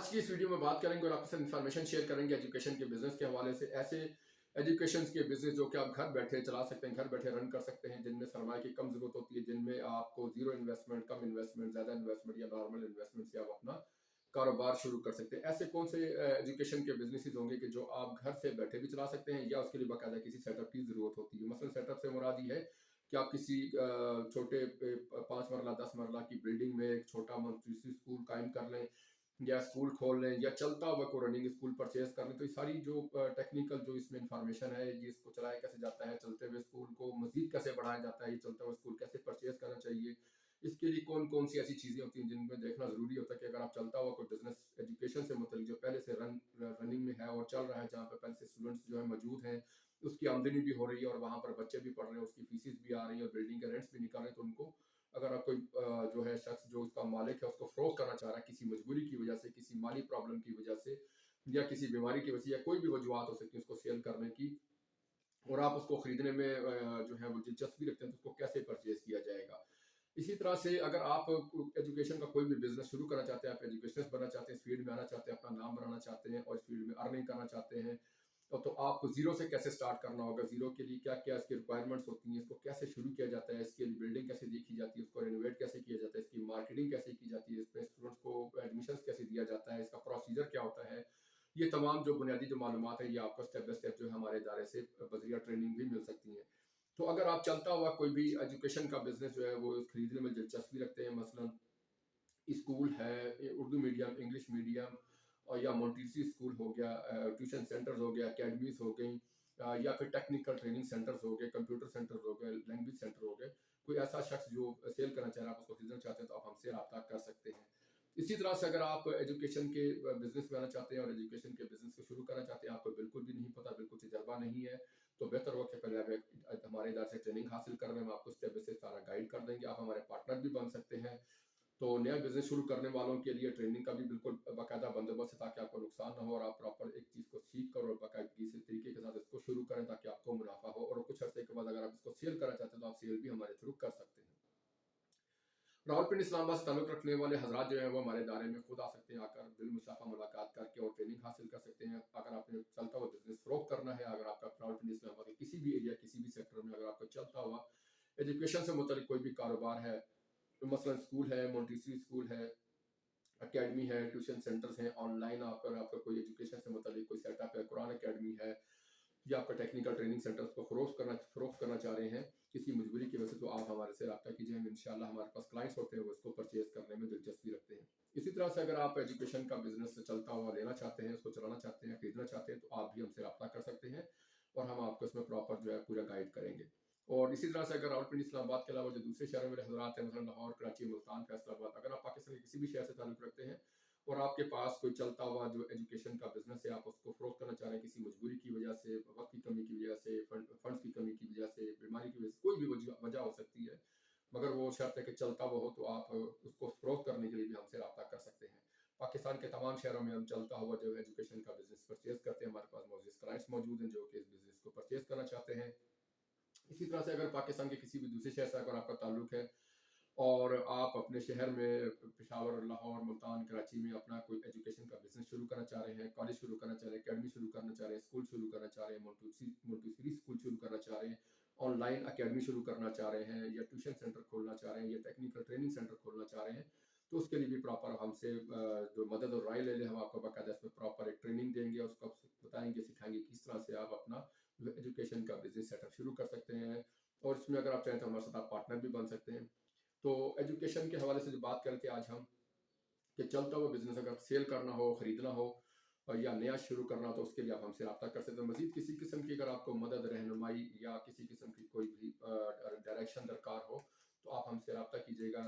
आज की इस वीडियो में बात करेंगे और आपके साथ इन्फॉर्मेशन शेयर करेंगे एजुकेशन के बिजनेस के हवाले से। ऐसे एजुकेशन के बिजनेस जो कि आप घर बैठे चला सकते हैं, घर बैठे रन कर सकते हैं, जिनमें सरमाए की कम जरूरत होती है, जिनमें आपको जीरो इन्वेस्टमेंट, कम इन्वेस्टमेंट, ज्यादा इन्वेस्टमेंट या नॉर्मल इन्वेस्टमेंट से आप अपना कारोबार शुरू कर सकते हैं। ऐसे कौन से एजुकेशन के बिजनेसेस होंगे कि जो आप घर से बैठे भी चला सकते हैं या उसके लिए बाकायदा किसी सेटअप की जरूरत होती है। मसलन सेटअप से मुराद ये है कि आप किसी छोटे 5 मरला 10 मरला की बिल्डिंग में एक छोटा मॉन्टेसरी स्कूल कायम कर लें या स्कूल खोल लें या चलता हुआ को रनिंग स्कूल परचेज कर लें। तो ये सारी जो टेक्निकल जो इसमें इंफॉर्मेशन है, ये इसको चलाया कैसे जाता है, चलते हुए स्कूल को मजीद कैसे बढ़ाया जाता है, ये चलता हुआ स्कूल कैसे परचेज करना चाहिए, इसके लिए कौन कौन सी ऐसी चीज़ें होती हैं जिनमें देखना ज़रूरी होता है कि अगर आप चलता हुआ कोई बिजनेस एजुकेशन से मतलब जो पहले से रनिंग में है और चल रहा है, जहाँ पे पहले से स्टूडेंट्स जो है मौजूद हैं, उसकी आमदनी भी हो रही है और वहाँ पर बच्चे भी पढ़ रहे हैं, उसकी फीसिस भी आ रही हैं और बिल्डिंग के रेंट्स भी निकाल रहे हैं, तो उनको अगर आप कोई जो है शख्स जो उसका मालिक है उसको फरोख्त करना चाह रहा है किसी मजबूरी की वजह से, किसी माली प्रॉब्लम की वजह से या किसी बीमारी की वजह से या कोई भी वजूहत हो सकती है उसको सेल करने की, और आप उसको खरीदने में जो है वो दिलचस्पी रखते हैं, तो उसको कैसे परचेज किया जाएगा। इसी तरह से अगर आप एजुकेशन का कोई भी बिजनेस शुरू करना चाहते हैं, आप एजुकेशनिस्ट बनना चाहते हैं, इस फील्ड में आना चाहते हैं, अपना नाम बनाना चाहते हैं और इस फील्ड में अर्निंग करना चाहते हैं, तो आपको जीरो से कैसे स्टार्ट करना होगा, जीरो के लिए क्या क्या इसकी रिक्वायरमेंट्स होती हैं, इसको कैसे शुरू किया जाता है, इसके लिए बिल्डिंग कैसे देखी जाती है, उसको रेनोवेट कैसे किया जाता है, इसकी मार्केटिंग कैसे की जाती है, इसमें स्टूडेंट्स को एडमिशन कैसे दिया जाता है, इसका प्रोसीजर क्या होता है, ये तमाम जो बुनियादी जो मालूमात है ये आपको स्टेप बाय स्टेप जो है हमारे इदारे से बजरिया ट्रेनिंग भी मिल सकती है। तो अगर आप चलता हुआ कोई भी एजुकेशन का बिजनेस जो है वो खरीदने में दिलचस्पी रखते हैं, मसलन स्कूल है, उर्दू मीडियम, इंग्लिश मीडियम और या मोंटेसरी स्कूल हो गया, ट्यूशन सेंटर्स हो गया, अकेडमीज हो गई, या फिर टेक्निकल ट्रेनिंग सेंटर्स हो गए, कंप्यूटर सेंटर्स हो गए, लैंग्वेज सेंटर हो गए, कोई ऐसा शख्स जो सेल करना चाह रहा है, आप उसको खरीदना चाहते हैं, तो आप हमसे रब्ता कर सकते हैं। इसी तरह से अगर आप एजुकेशन के बिजनेस में आना चाहते हैं और एजुकेशन के बिजनेस को शुरू करना चाहते हैं, आपको बिल्कुल भी नहीं पता, बिल्कुल तजर्बा नहीं है, तो बेहतर वक्त है पहले आप हमारे इधर से ट्रेनिंग हासिल कर लें, हम आपको स्टेप बाय स्टेप सारा गाइड कर देंगे, आप हमारे पार्टनर भी बन सकते हैं। तो नया बिजनेस शुरू करने वालों के लिए ट्रेनिंग का भी बिल्कुल बाकायदा बंदोबस्त है, ताकि आपको नुकसान ना हो और आप प्रॉपर एक चीज़ को सीख कर और बाकायदगी से तरीके के साथ इसको शुरू करें ताकि आपको मुनाफा हो, और कुछ अर्से के बाद अगर आप इसको सेल करना चाहते हैं तो आप सेल भी हमारे थ्रू कर सकते हैं। रावलपिंडी इस्लामाबाद से ताल्लुक़ रखने वाले हजरात जो हैं वो हमारे दायरे में खुद आ सकते हैं, आकर बिलमुशाफा मुलाकात करके और ट्रेनिंग हासिल कर सकते हैं। अगर आपने चलता हुआ बिजनेस फ़रोग़्त करना है, अगर आपका रावलपिंडी इस्लामाबाद के किसी भी एरिया, किसी भी सेक्टर में अगर आपका चलता हुआ एजुकेशन से मुतल्लिक़ कोई भी कारोबार है, तो मसलन स्कूल है, मोंटेसरी स्कूल है, अकेडमी है, ट्यूशन सेंटर्स हैं, ऑनलाइन आपका कोई एजुकेशन से मुतल्लिक़ कोई सेटअप है, कुरान अकेडमी है या आपका टेक्निकल ट्रेनिंग सेंटर्स को फ़रोख्त करना चाह रहे हैं किसी मजबूरी की वजह से, तो आप हमारे से रब्ता कीजिए। हम इंशाल्लाह, हमारे पास क्लाइंट्स होते हैं वो इसको परचेज करने में दिलचस्पी रखते हैं। इसी तरह से अगर आप एजुकेशन का बिजनेस चलता हुआ लेना चाहते हैं, उसको चलाना चाहते हैं, खरीदना चाहते हैं, तो आप भी हमसे रब्ता कर सकते हैं और हम आपको इसमें प्रॉपर जो है पूरा गाइड करेंगे। और इसी तरह से अगर रावलपिंडी इस्लामाबाद के अलावा जो दूसरे शहरों में हजरात हैं, मतलब लाहौर, कराची, मुल्तान, फैसलाबाद, अगर आप पाकिस्तान के किसी भी शहर से ताल्लुक़ रखते हैं और आपके पास कोई चलता हुआ जो एजुकेशन का बिजनेस है, आप उसको फ़रोख्त करना चाह रहे हैं किसी मजबूरी की वजह से, वक्त की कमी की वजह से, फंड्स की कमी की वजह से, बीमारी की वजह से, कोई भी वजह हो सकती है, मगर वो शर्त है कि चलता हुआ हो, तो आप उसको फ़रोख्त करने के लिए भी हमसे रब्ता कर सकते हैं। पाकिस्तान के तमाम शहरों में हम चलता हुआ जो एजुकेशन का बिजनेस परचेज करते हैं, हमारे पास मोज़िज़ क्लाइंट्स मौजूद हैं जो कि इस बिजनेस को परचेज करना चाहते हैं। इसी तरह से अगर पाकिस्तान के किसी भी दूसरे शहर से अगर आपका ताल्लुक है और आप अपने शहर में पेशावर, लाहौर, मुल्तान, कराची में अपना कोई एजुकेशन का बिजनेस शुरू करना चाह रहे हैं, कॉलेज शुरू करना चाह रहे हैं, अकेडमी शुरू करना चाह रहे हैं, स्कूल शुरू करना चाह रहे हैं, मोंटेसरी स्कूल शुरू करना चाह रहे हैं, ऑनलाइन अकेडमी शुरू करना चाह रहे हैं या ट्यूशन सेंटर खोलना चाह रहे हैं या टेक्निकल ट्रेनिंग सेंटर खोलना चाह रहे हैं, तो उसके लिए भी प्रॉपर हमसे जो मदद और राय ले लें, हम आपको बाकायदा इसमें प्रॉपर एक ट्रेनिंग देंगे और उसको बताएंगे, सिखाएंगे किस तरह से आप अपना एजुकेशन का बिजनेस सेटअप शुरू कर सकते हैं। और इसमें अगर आप चाहें तो हमारे साथ आप पार्टनर भी बन सकते हैं। तो एजुकेशन के हवाले से जो बात कर रहे थे आज हम, कि चलता हुआ बिजनेस अगर सेल करना हो, खरीदना हो या नया शुरू करना हो, तो उसके लिए आप हमसे रब्ता कर सकते हैं। मजीद किसी किस्म की अगर आपको मदद, रहनुमाई या किसी किस्म की कोई भी डायरेक्शन दरकार हो, तो आप हमसे रब्ता कीजिएगा।